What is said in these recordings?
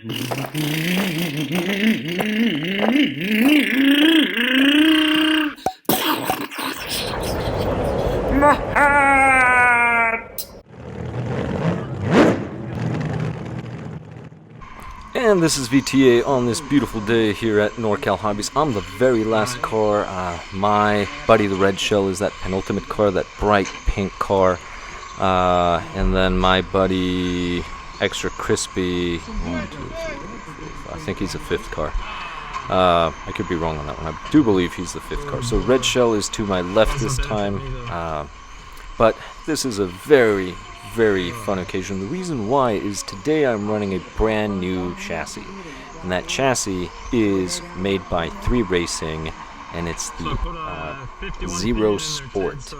And this is VTA on this beautiful day here at Norcal Hobbies. I'm the very last car. My buddy the Red Shell is that penultimate car, that bright pink car. And then my buddy Extra Crispy, 1, 2, 3, 4, 5, I think he's the fifth car. I could be wrong on that one. I do believe he's the fifth car. So Red Shell is to my left this time. But this is a very fun occasion. The reason why is today I'm running a brand new chassis, and that chassis is made by 3Racing, and it's the Cero Sport.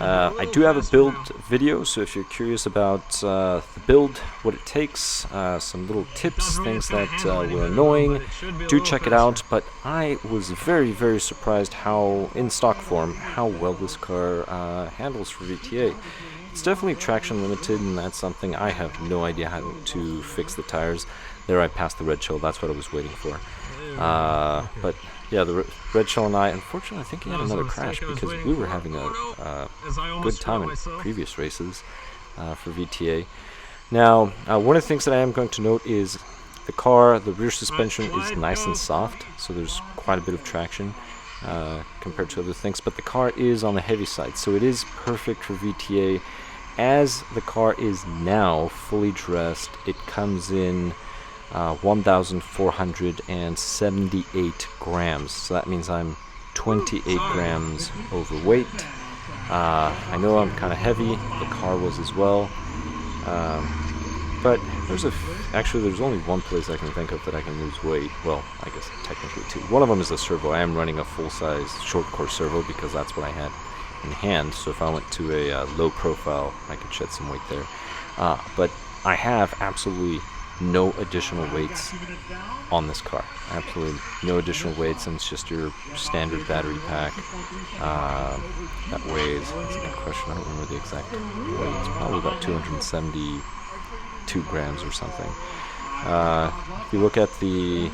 I do have a build video, so if you're curious about the build, what it takes, some little tips, things that were annoying, do check it out. But I was very surprised how, in stock form, how well this car handles for VTA. It's definitely traction limited, and that's something I have no idea how to fix the tires. There I passed the Red Shell, that's what I was waiting for. But yeah, the Red Shell and I, unfortunately, I think he had another crash because we were having a good time in previous races for VTA. Now, one of the things that I am going to note is the car, the rear suspension is nice and soft, so there's quite a bit of traction compared to other things, but the car is on the heavy side, so it is perfect for VTA. As the car is now fully dressed, it comes in 1,478 grams, so that means I'm 28 grams overweight. I know I'm kind of heavy, the car was as well, but there's only one place I can think of that I can lose weight. Well, I guess technically two. One of them is the servo. I am running a full-size short course servo because that's what I had in hand, so if I went to a low profile I could shed some weight there. But I have absolutely no additional weights on this car. Absolutely no additional weights, and it's just your standard battery pack that weighs, that's a good question, I don't remember the exact weight. It's probably about 272 grams or something. If you look at the,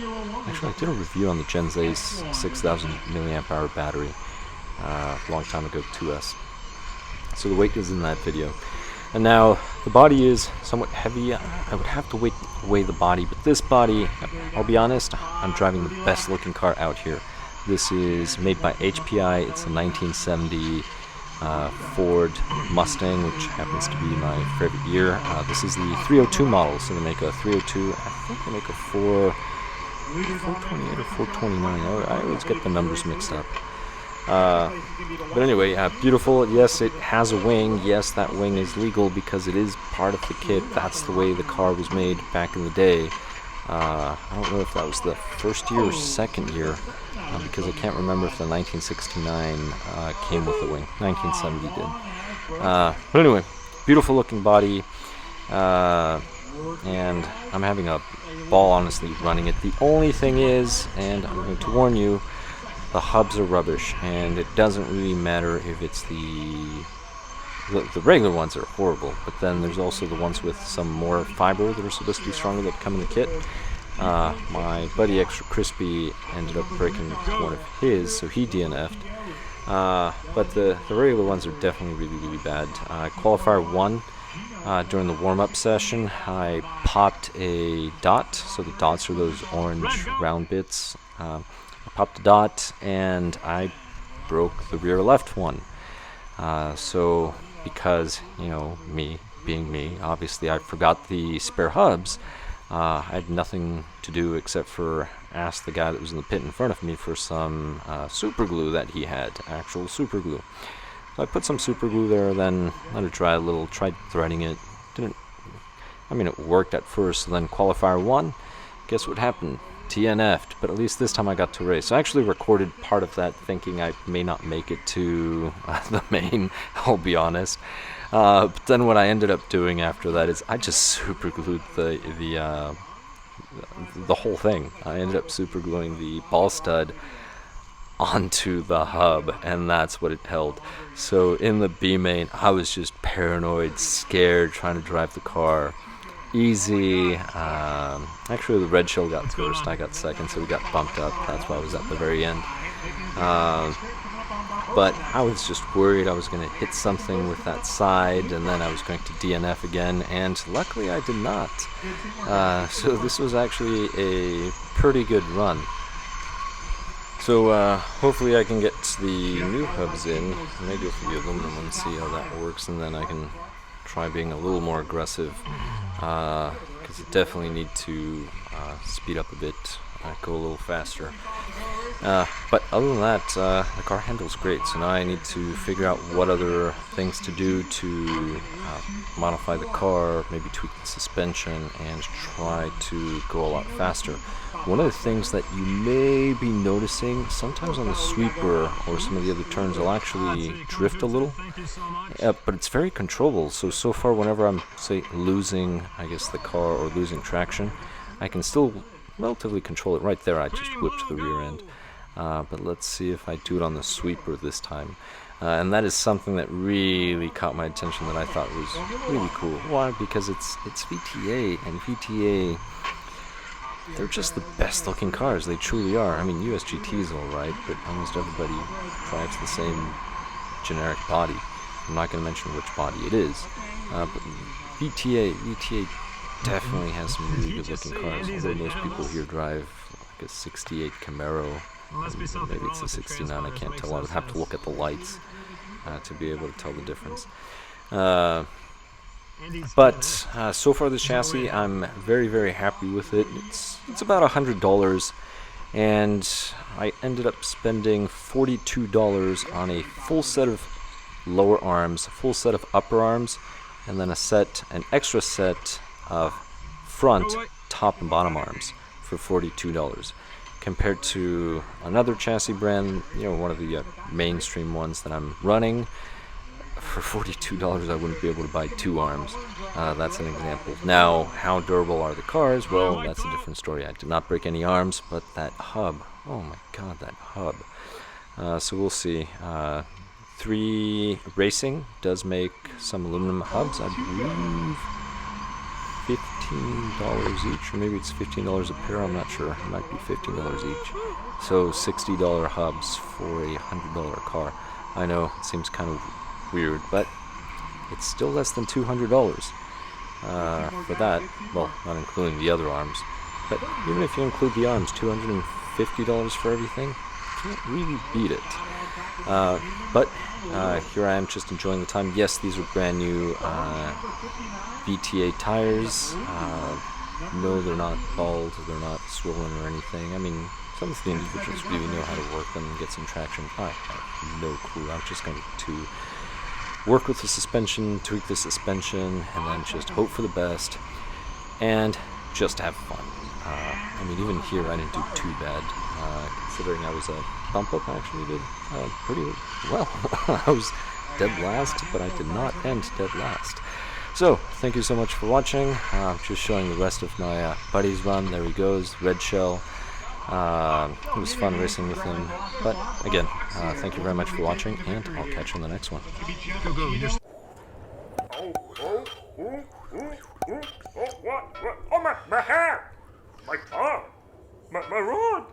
actually I did a review on the Gen Ace 6000 milliamp hour battery a long time ago, 2S. So the weight is in that video. And now the body is somewhat heavy. I would have to weigh the body, but this body, I'll be honest, I'm driving the best looking car out here. This is made by HPI. It's a 1970 Ford Mustang, which happens to be my favorite year. This is the 302 model, so they make a 302, I think they make a 428 or 429. I always get the numbers mixed up. But anyway, beautiful. Yes, it has a wing. Yes, that wing is legal because it is part of the kit. That's the way the car was made back in the day. I don't know if that was the first year or second year, because I can't remember if the 1969 came with the wing. 1970 did. But anyway, beautiful looking body, and I'm having a ball, honestly, running it. The only thing is, and I'm going to warn you, the hubs are rubbish, and it doesn't really matter if it's the regular ones are horrible, but then there's also the ones with some more fiber that are supposed to be stronger that come in the kit. My buddy Extra Crispy ended up breaking one of his, so he DNF'd. But the regular ones are definitely really bad. Qualifier 1, during the warm-up session, I popped a dot, so the dots are those orange round bits. I popped a dot and I broke the rear left one. So because, you know, me being me, obviously I forgot the spare hubs. I had nothing to do except for ask the guy that was in the pit in front of me for some super glue that he had, actual super glue. So I put some super glue there, then let it dry a little, tried threading it. It worked at first. Then qualifier 1, guess what happened? TNF'd, but at least this time I got to race. I actually recorded part of that thinking I may not make it to the main, I'll be honest. But then what I ended up doing after that is I just super glued the whole thing. I ended up super gluing the ball stud onto the hub, and that's what it held. So in the B main, I was just paranoid, scared, trying to drive the car. easy. Actually, the red shell got first, I got second, so we got bumped up. That's why I was at the very end. But I was just worried I was going to hit something with that side, and then I was going to DNF again, and luckily I did not. So this was actually a pretty good run. So hopefully I can get the new hubs in. I may go for the aluminum one, see how that works, and then I can try being a little more aggressive, because I definitely need to speed up a bit, go a little faster. But other than that, the car handles great, so now I need to figure out what other things to do to modify the car, maybe tweak the suspension, and try to go a lot faster. One of the things that you may be noticing, sometimes on the sweeper or some of the other turns, I'll actually drift a little, but it's very controllable. So far, whenever I'm, say, losing, I guess, the car or losing traction, I can still relatively control it. Right there, I just whipped the rear end. But let's see if I do it on the sweeper this time. And that is something that really caught my attention that I thought was really cool. Why? Because it's VTA, and VTA, they're just the best looking cars. They truly are. I mean, USGT's alright, but almost everybody drives the same generic body. I'm not going to mention which body it is. But VTA definitely has some really good looking cars. Although most people here drive like a 68 Camaro. Maybe it's a 69, I can't tell. I would have to look at the lights to be able to tell the difference. But so far this chassis, I'm very, very happy with it. It's about $100, and I ended up spending $42 on a full set of lower arms, a full set of upper arms, and then an extra set of front, top, and bottom arms for $42. Compared to another chassis brand, one of the mainstream ones that I'm running, for $42 I wouldn't be able to buy 2 arms. That's an example. Now, how durable are the cars? Well, that's a different story. I did not break any arms, but that hub, oh my god, that hub. So we'll see. 3Racing does make some aluminum hubs, I believe. $15 each, or maybe it's $15 a pair, I'm not sure. It might be $15 each. So $60 hubs for a $100 car. I know, it seems kind of weird, but it's still less than $200 for that. Well, not including the other arms. But even if you include the arms, $250 for everything, can't really beat it. But here I am just enjoying the time. Yes, these are brand new VTA tires. No, they're not bald, they're not swollen or anything. I mean, some of the individuals really know how to work them and get some traction. I have no clue. I'm just going to work with the suspension, tweak the suspension, and then just hope for the best and just have fun. I mean, even here I didn't do too bad, considering I was a bump up. I actually did pretty well. I was dead last, but I did not end dead last. So, thank you so much for watching. Just showing the rest of my buddy's run. There he goes, red shell. It was fun racing with him. But again, thank you very much for watching, and I'll catch you in the next one. Oh, my hair! My arm! My rod!